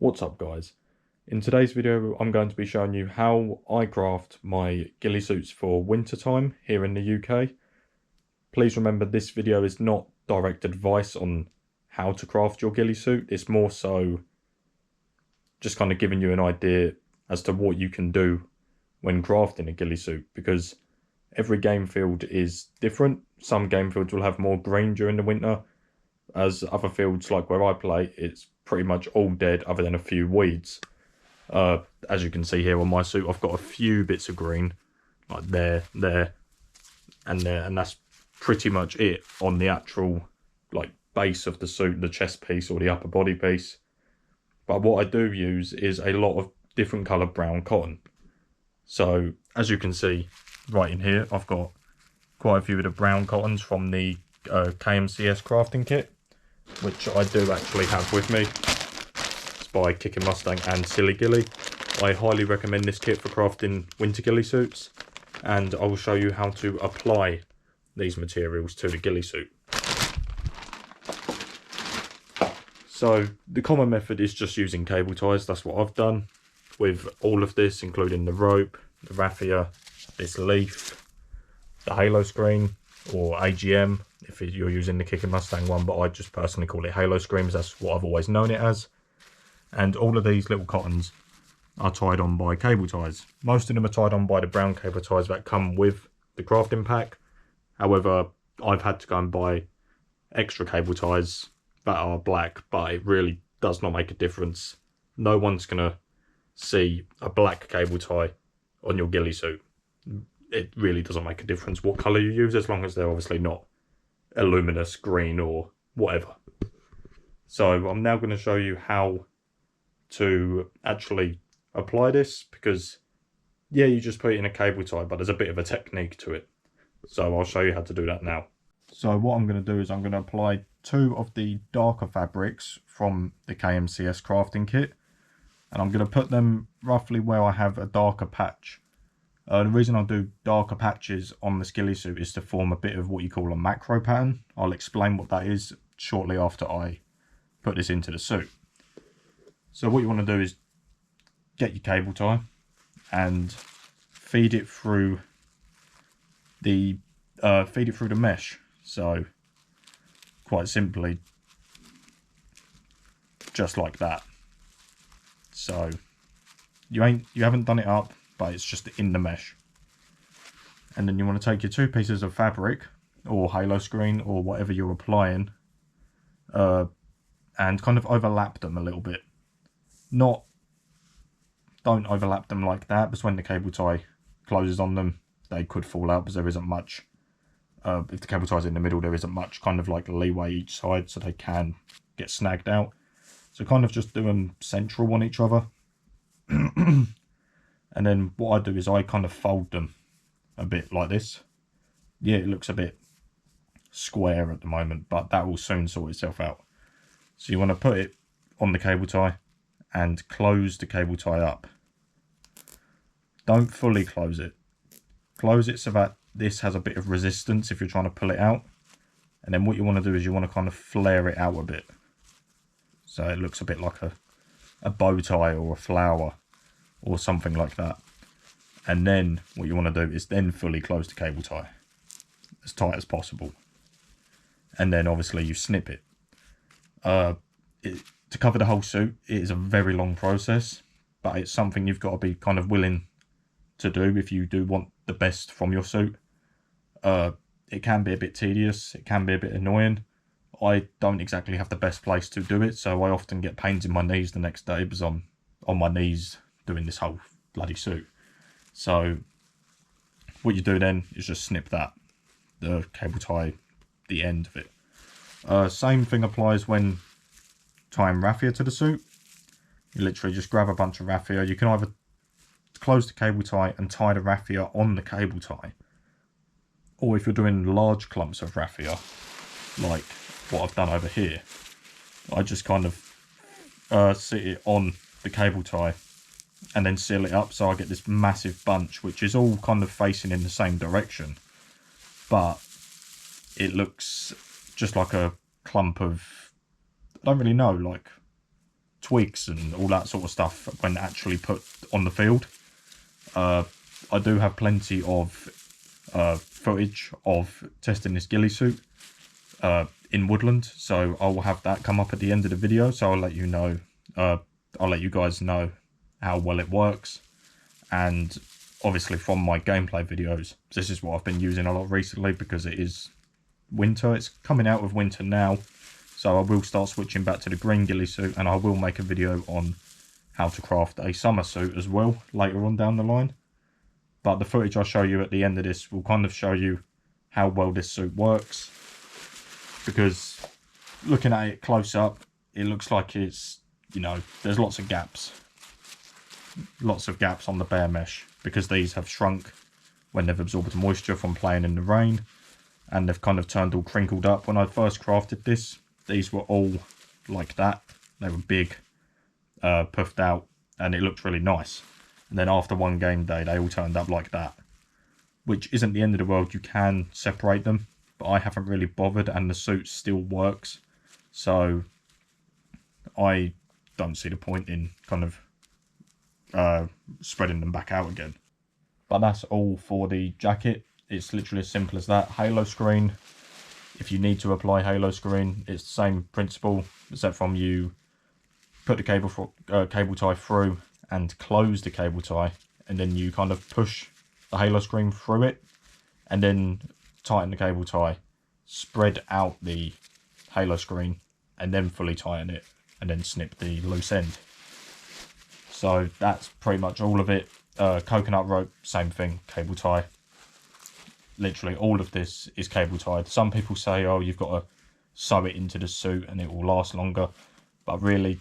What's up guys? In today's video I'm going to be showing you how I craft my ghillie suits for winter time here in the UK. Please remember this video is not direct advice on how to craft your ghillie suit, it's more so just kind of giving you an idea as to what you can do when crafting a ghillie suit, because every game field is different. Some game fields will have more green during the winter, as other fields like where I play it's pretty much all dead other than a few weeds. As you can see here on my suit, I've got a few bits of green, like there, and that's pretty much it on the actual like base of the suit, the chest piece or the upper body piece. But what I do use is a lot of different coloured brown cotton. So as you can see right in here, I've got quite a few of the brown cottons from the KMCS crafting kit, which I do actually have with me. It's by Kicking Mustang and Silly Ghillie. I highly recommend this kit for crafting winter ghillie suits, and I will show you how to apply these materials to the ghillie suit. So the common method is just using cable ties. That's what I've done with all of this, including the rope, the raffia, this leaf, the halo screen, or AGM if you're using the Kicking Mustang one, but I just personally call it halo screens. That's what I've always known it as. And all of these little cottons are tied on by cable ties. Most of them are tied on by the brown cable ties that come with the crafting pack. However, I've had to go and buy extra cable ties that are black, but it really does not make a difference. No one's gonna see a black cable tie on your ghillie suit. It really doesn't make a difference what colour you use, as long as they're obviously not a luminous green or whatever. So I'm now going to show you how to actually apply this, because yeah, you just put it in a cable tie, but there's a bit of a technique to it. So I'll show you how to do that now. So what I'm going to do is I'm going to apply two of the darker fabrics from the KMCS crafting kit, and I'm going to put them roughly where I have a darker patch. The reason I do darker patches on the ghillie suit is to form a bit of what you call a macro pattern. I'll explain what that is shortly after I put this into the suit. So what you want to do is get your cable tie and feed it through the mesh. So quite simply, just like that. So you haven't done it up, but it's just in the mesh. And then you want to take your two pieces of fabric or halo screen or whatever you're applying, and kind of overlap them a little bit. Don't overlap them like that, because when the cable tie closes on them, they could fall out, because there isn't much, if the cable tie's in the middle, there isn't much kind of like leeway each side, so they can get snagged out. So kind of just do them central on each other. And then what I do is I kind of fold them a bit like this. Yeah, it looks a bit square at the moment, but that will soon sort itself out. So you want to put it on the cable tie and close the cable tie up. Don't fully close it. Close it so that this has a bit of resistance if you're trying to pull it out. And then what you want to do is you want to kind of flare it out a bit, so it looks a bit like a bow tie or a flower or something like that. And then what you want to do is then fully close the cable tie as tight as possible, and then obviously you snip it. To cover the whole suit, it is a very long process, but it's something you've got to be kind of willing to do if you do want the best from your suit. It can be a bit tedious, it can be a bit annoying. I don't exactly have the best place to do it, so I often get pains in my knees the next day because I'm on my knees doing this whole bloody suit. So what you do then is just snip the cable tie, the end of it. Same thing applies when tying raffia to the suit. You literally just grab a bunch of raffia. You can either close the cable tie and tie the raffia on the cable tie, or if you're doing large clumps of raffia, like what I've done over here, I just kind of sit it on the cable tie and then seal it up, so I get this massive bunch which is all kind of facing in the same direction, but it looks just like a clump of, I don't really know, like twigs and all that sort of stuff when actually put on the field. I do have plenty of footage of testing this ghillie suit in woodland, so I will have that come up at the end of the video, so I'll let you know, I'll let you guys know how well it works. And obviously from my gameplay videos, this is what I've been using a lot recently because it is winter. It's coming out of winter now, so I will start switching back to the green ghillie suit, and I will make a video on how to craft a summer suit as well later on down the line. But the footage I'll show you at the end of this will kind of show you how well this suit works, because looking at it close up, it looks like it's, you know, there's lots of gaps on the bare mesh, because these have shrunk when they've absorbed moisture from playing in the rain, and they've kind of turned all crinkled up. When I first crafted this, these were all like that. They were big, puffed out, and it looked really nice. And then after one game day, they all turned up like that, which isn't the end of the world. You can separate them, but I haven't really bothered, and the suit still works. So I don't see the point in kind of spreading them back out again. But that's all for the jacket. It's literally as simple as that. Halo screen, if you need to apply halo screen, it's the same principle, except from you put the cable tie through and close the cable tie, and then you kind of push the halo screen through it, and then tighten the cable tie, spread out the halo screen, and then fully tighten it, and then snip the loose end. So that's pretty much all of it. Coconut rope, same thing, cable tie. Literally all of this is cable tied. Some people say, oh, you've got to sew it into the suit and it will last longer, but really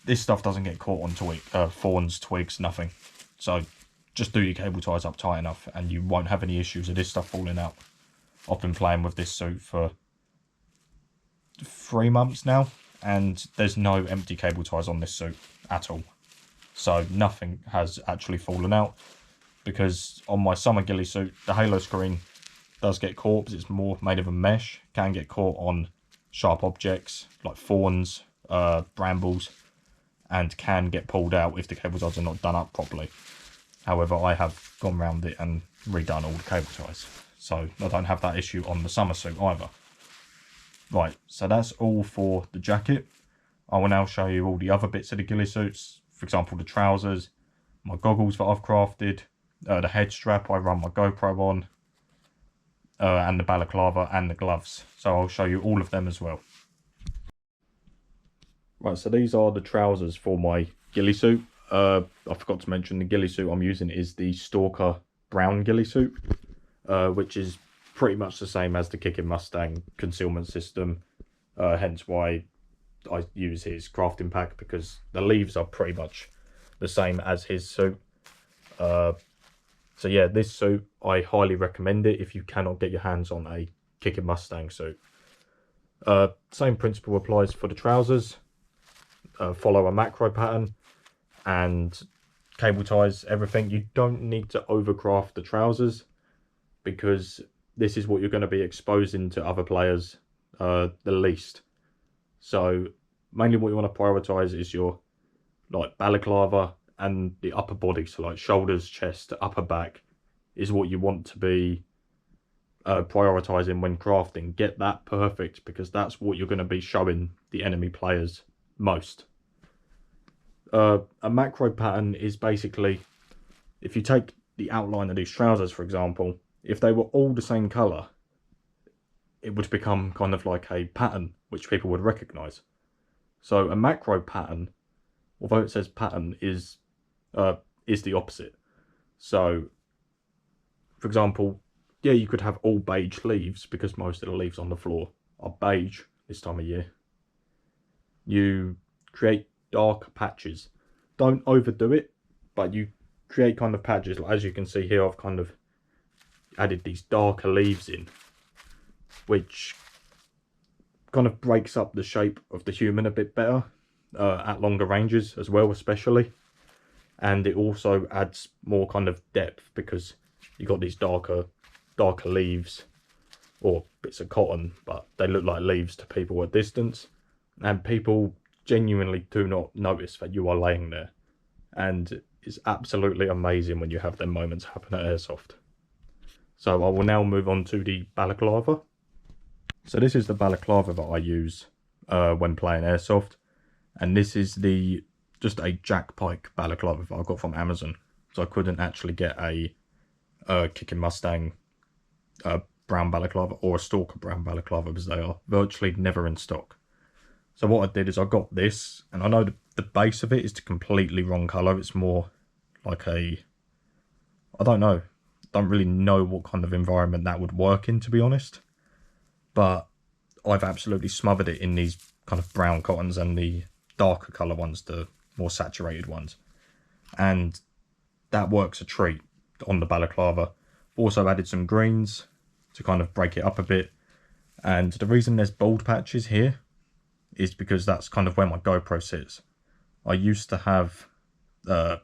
this stuff doesn't get caught on thorns, twigs, nothing. So just do your cable ties up tight enough and you won't have any issues with this stuff falling out. I've been playing with this suit for 3 months now, and there's no empty cable ties on this suit at all. So nothing has actually fallen out, because on my summer ghillie suit, the halo screen does get caught because it's more made of a mesh. Can get caught on sharp objects like thorns, brambles, and can get pulled out if the cable ties are not done up properly. However, I have gone around it and redone all the cable ties, so I don't have that issue on the summer suit either. Right, so that's all for the jacket. I will now show you all the other bits of the ghillie suits. For example, the trousers, my goggles that I've crafted, the head strap I run my GoPro on, and the balaclava and the gloves. So I'll show you all of them as well. Right, so these are the trousers for my ghillie suit. I forgot to mention the ghillie suit I'm using is the Stalker brown ghillie suit, which is pretty much the same as the Kicking Mustang concealment system. Hence why I use his crafting pack, because the leaves are pretty much the same as his suit. So yeah, this suit, I highly recommend it if you cannot get your hands on a Kicking Mustang suit. Same principle applies for the trousers. Follow a macro pattern and cable ties, everything. You don't need to overcraft the trousers, because this is what you're going to be exposing to other players the least. So mainly what you want to prioritize is your like balaclava and the upper body, so like shoulders, chest, upper back is what you want to be prioritizing when crafting. Get that perfect, because that's what you're going to be showing the enemy players most. A macro pattern is basically, if you take the outline of these trousers, for example, if they were all the same color, it would become kind of like a pattern which people would recognize. So a macro pattern, although it says pattern, is the opposite. So for example, yeah, you could have all beige leaves, because most of the leaves on the floor are beige this time of year. You create dark patches. Don't overdo it, but you create kind of patches. Like, as you can see here, I've kind of added these darker leaves in, which kind of breaks up the shape of the human a bit better at longer ranges as well, especially. And it also adds more kind of depth, because you got these darker leaves, or bits of cotton, but they look like leaves to people at distance, and people genuinely do not notice that you are laying there. And it's absolutely amazing when you have them moments happen at Airsoft. So I will now move on to the Balaclava. So this is the Balaclava that I use when playing Airsoft. And this is just a jack pike Balaclava that I got from Amazon. So I couldn't actually get a Kicking Mustang brown Balaclava or a Stalker brown Balaclava because they are virtually never in stock. So what I did is I got this, and I know the base of it is the completely wrong colour. It's more like I don't really know what kind of environment that would work in, to be honest. But I've absolutely smothered it in these kind of brown cottons and the darker colour ones, the more saturated ones. And that works a treat on the Balaclava. Also added some greens to kind of break it up a bit. And the reason there's bald patches here is because that's kind of where my GoPro sits. I used to have the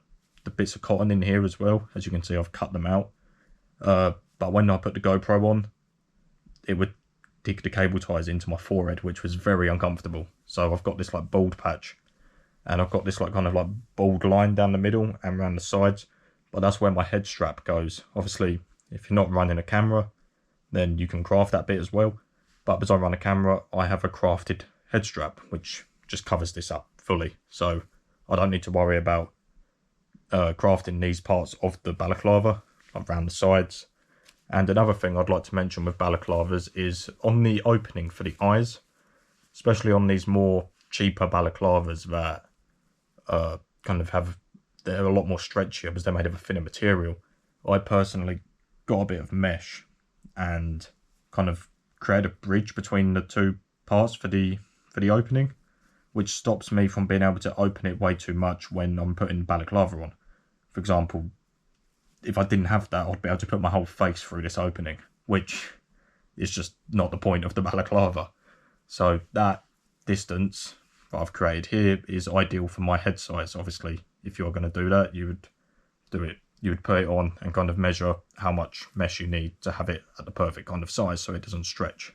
bits of cotton in here as well. As you can see, I've cut them out. But when I put the GoPro on, it would dig the cable ties into my forehead, which was very uncomfortable. So I've got this like bald patch, and I've got this like kind of like bald line down the middle and around the sides. But that's where my head strap goes. Obviously, if you're not running a camera, then you can craft that bit as well. But because I run a camera, I have a crafted head strap, which just covers this up fully. So I don't need to worry about crafting these parts of the Balaclava, like around the sides. And another thing I'd like to mention with Balaclavas is on the opening for the eyes, especially on these more cheaper Balaclavas that they're a lot more stretchier because they're made of a thinner material. I personally got a bit of mesh and kind of create a bridge between the two parts for the opening, which stops me from being able to open it way too much when I'm putting Balaclava on. For example, if I didn't have that, I'd be able to put my whole face through this opening, which is just not the point of the Balaclava. So that distance that I've created here is ideal for my head size. Obviously, if you're going to do that, you would put it on and kind of measure how much mesh you need to have it at the perfect kind of size so it doesn't stretch.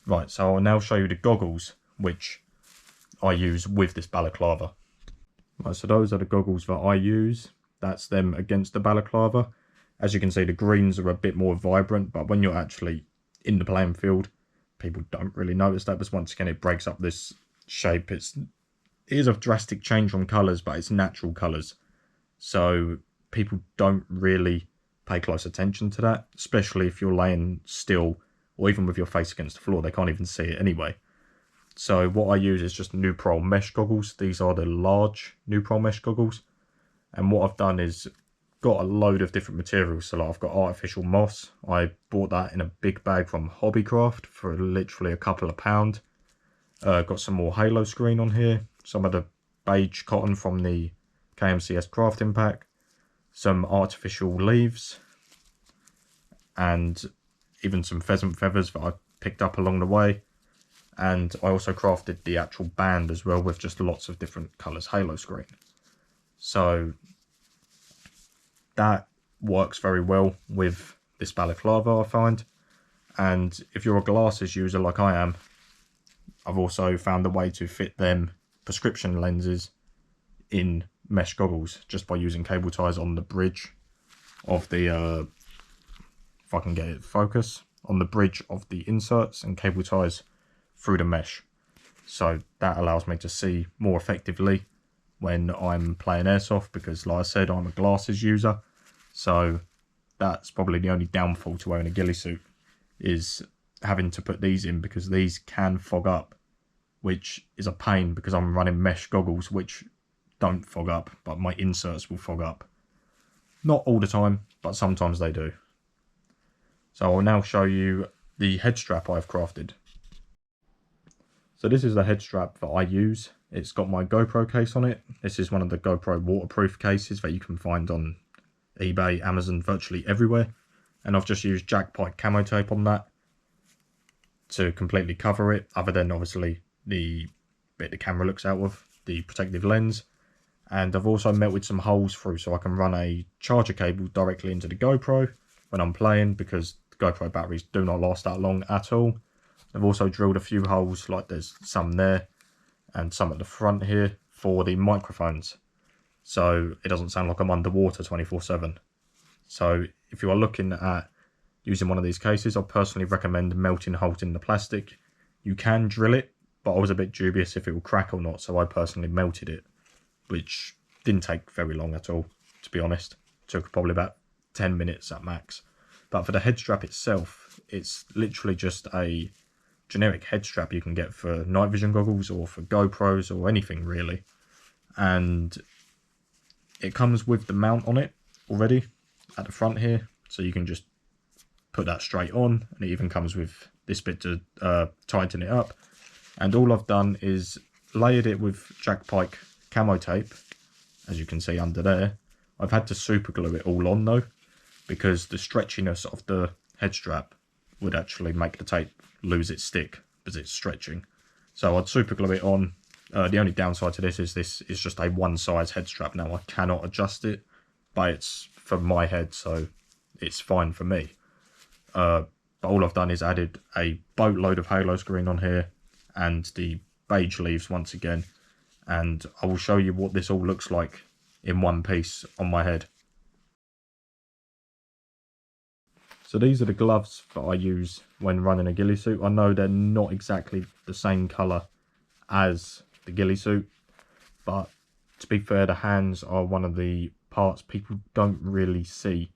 Right, so I'll now show you the goggles which I use with this Balaclava. Right, so those are the goggles that I use. That's them against the Balaclava. As you can see, the greens are a bit more vibrant, but when you're actually in the playing field, people don't really notice that, because once again, it breaks up this shape. It is a drastic change from colours, but it's natural colours. So people don't really pay close attention to that, especially if you're laying still or even with your face against the floor. They can't even see it anyway. So what I use is just Neutral mesh goggles. These are the large Neutral mesh goggles. And what I've done is got a load of different materials. So like I've got artificial moss. I bought that in a big bag from Hobbycraft for literally a couple of £. Got some more halo screen on here. Some of the beige cotton from the KMCS crafting pack. Some artificial leaves. And even some pheasant feathers that I picked up along the way. And I also crafted the actual band as well with just lots of different colours halo screen. So that works very well with this Balaclava, I find. And if you're a glasses user like I am, I've also found a way to fit them prescription lenses in mesh goggles just by using cable ties on the bridge of the, if I can get it focus, on the bridge of the inserts and cable ties through the mesh. So that allows me to see more effectively when I'm playing Airsoft, because like I said, I'm a glasses user. So that's probably the only downfall to wearing a ghillie suit, is having to put these in, because these can fog up, which is a pain because I'm running mesh goggles which don't fog up, but my inserts will fog up. Not all the time, but sometimes they do. So I'll now show you the head strap I've crafted. So this is the head strap that I use. It's got my GoPro case on it. This is one of the GoPro waterproof cases that you can find on eBay, Amazon, virtually everywhere. And I've just used jack pike camo tape on that to completely cover it, other than obviously the bit the camera looks out of, the protective lens. And I've also melted some holes through so I can run a charger cable directly into the GoPro when I'm playing, because the GoPro batteries do not last that long at all. I've also drilled a few holes, like there's some there, and some at the front here for the microphones, so it doesn't sound like I'm underwater 24/7. So if you are looking at using one of these cases, I personally recommend melting holes in the plastic. You can drill it, but I was a bit dubious if it will crack or not, so I personally melted it, which didn't take very long at all, to be honest. It took probably about 10 minutes at max. But for the head strap itself, it's literally just a generic head strap you can get for night vision goggles or for GoPros or anything really. And it comes with the mount on it already at the front here, so you can just put that straight on, and it even comes with this bit to tighten it up. And all I've done is layered it with Jack Pike camo tape, as you can see under there. I've had to super glue it all on though, because the stretchiness of the head strap would actually make the tape lose its stick because it's stretching. So I'd super glue it on. The only downside to this is just a one size head strap. Now I cannot adjust it, but it's for my head, so it's fine for me. But all I've done is added a boatload of halo screen on here and the beige leaves once again, and I will show you what this all looks like in one piece on my head. So these are the gloves that I use when running a ghillie suit. I know they're not exactly the same colour as the ghillie suit, but to be fair, the hands are one of the parts people don't really see.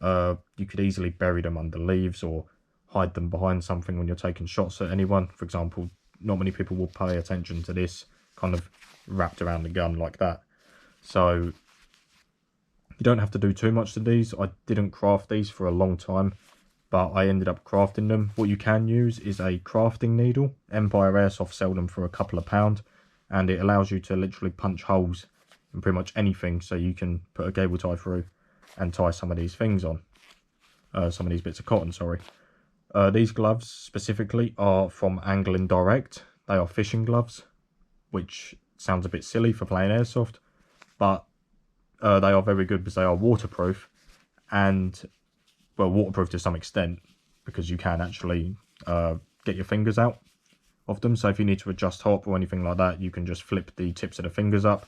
You could easily bury them under leaves or hide them behind something when you're taking shots at anyone. For example, not many people will pay attention to this kind of wrapped around the gun like that. So you don't have to do too much to these. I didn't craft these for a long time, but I ended up crafting them. What you can use is a crafting needle. Empire Airsoft sell them for a couple of £, and it allows you to literally punch holes in pretty much anything, so you can put a cable tie through and tie some of these things on. Some of these bits of cotton, sorry. These gloves specifically are from Angling Direct. They are fishing gloves, which sounds a bit silly for playing Airsoft, but they are very good because they are waterproof, and well, waterproof to some extent, because you can actually get your fingers out of them. So if you need to adjust hop or anything like that, you can just flip the tips of the fingers up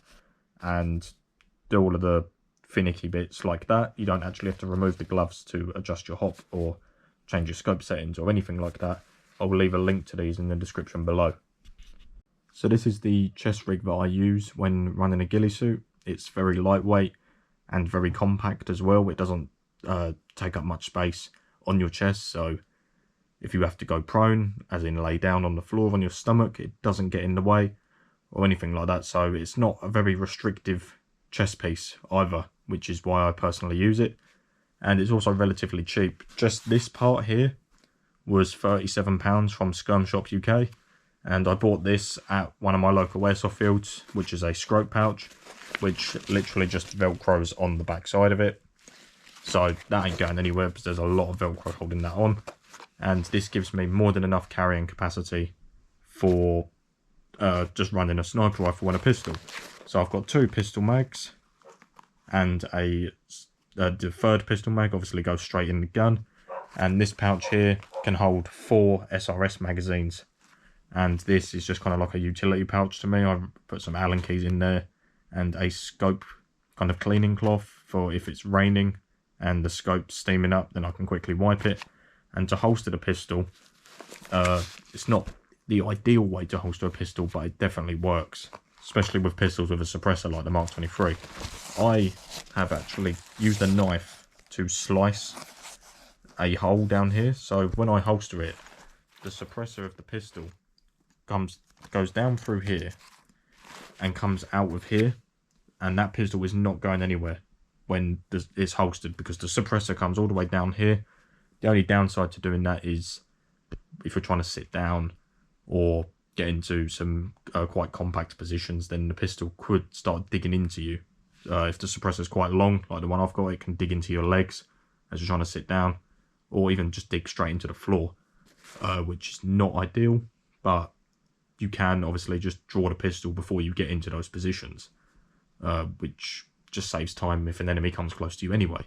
and do all of the finicky bits like that. You don't actually have to remove the gloves to adjust your hop or change your scope settings or anything like that. I will leave a link to these in the description below. So this is the chest rig that I use when running a ghillie suit. It's very lightweight and very compact as well. It doesn't take up much space on your chest, so if you have to go prone, as in lay down on the floor on your stomach, it doesn't get in the way or anything like that. So it's not a very restrictive chest piece either, which is why I personally use it. And it's also relatively cheap. Just this part here was £37 from Skirm Shop UK, and I bought this at one of my local airsoft fields, which is a scrope pouch, which literally just velcros on the back side of it. So that ain't going anywhere because there's a lot of velcro holding that on, and this gives me more than enough carrying capacity for just running a sniper rifle and a pistol. So I've got 2 pistol mags, and the third pistol mag obviously goes straight in the gun, and this pouch here can hold 4 SRS magazines, and this is just kind of like a utility pouch to me. I've put some Allen keys in there and a scope kind of cleaning cloth for if it's raining and the scope's steaming up, then I can quickly wipe it. And to holster the pistol, it's not the ideal way to holster a pistol, but it definitely works, especially with pistols with a suppressor like the Mark 23. I have actually used a knife to slice a hole down here, so when I holster it, the suppressor of the pistol goes down through here and comes out of here, and that pistol is not going anywhere when it's holstered because the suppressor comes all the way down here. The only downside to doing that is if you're trying to sit down or get into some quite compact positions, then the pistol could start digging into you. If the suppressor is quite long, like the one I've got, it can dig into your legs as you're trying to sit down, or even just dig straight into the floor, which is not ideal, but you can obviously just draw the pistol before you get into those positions, which just saves time if an enemy comes close to you anyway.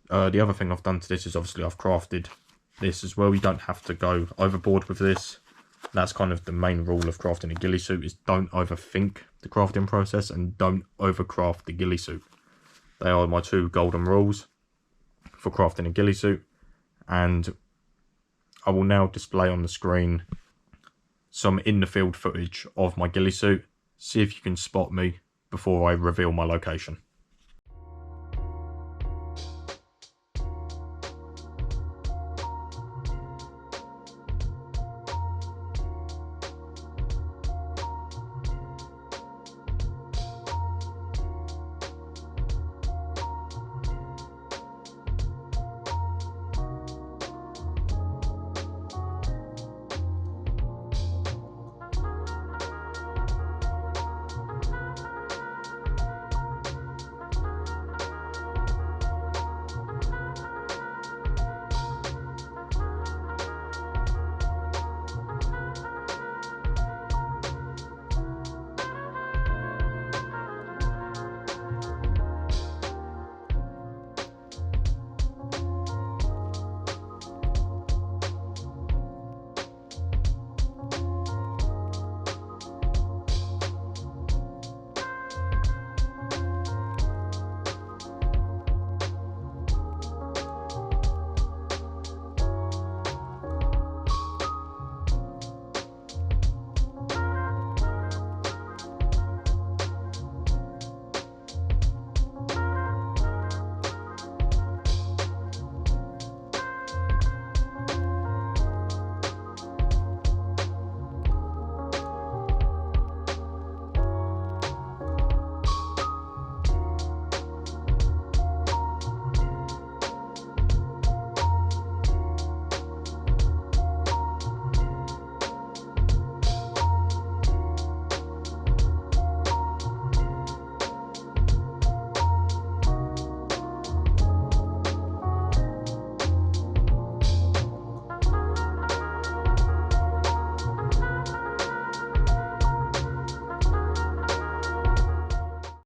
The other thing I've done to this is obviously I've crafted this as well. You don't have to go overboard with this. That's kind of the main rule of crafting a ghillie suit, is don't overthink the crafting process and don't overcraft the ghillie suit. They are my 2 golden rules for crafting a ghillie suit, and I will now display on the screen some in the field footage of my ghillie suit. See if you can spot me before I reveal my location.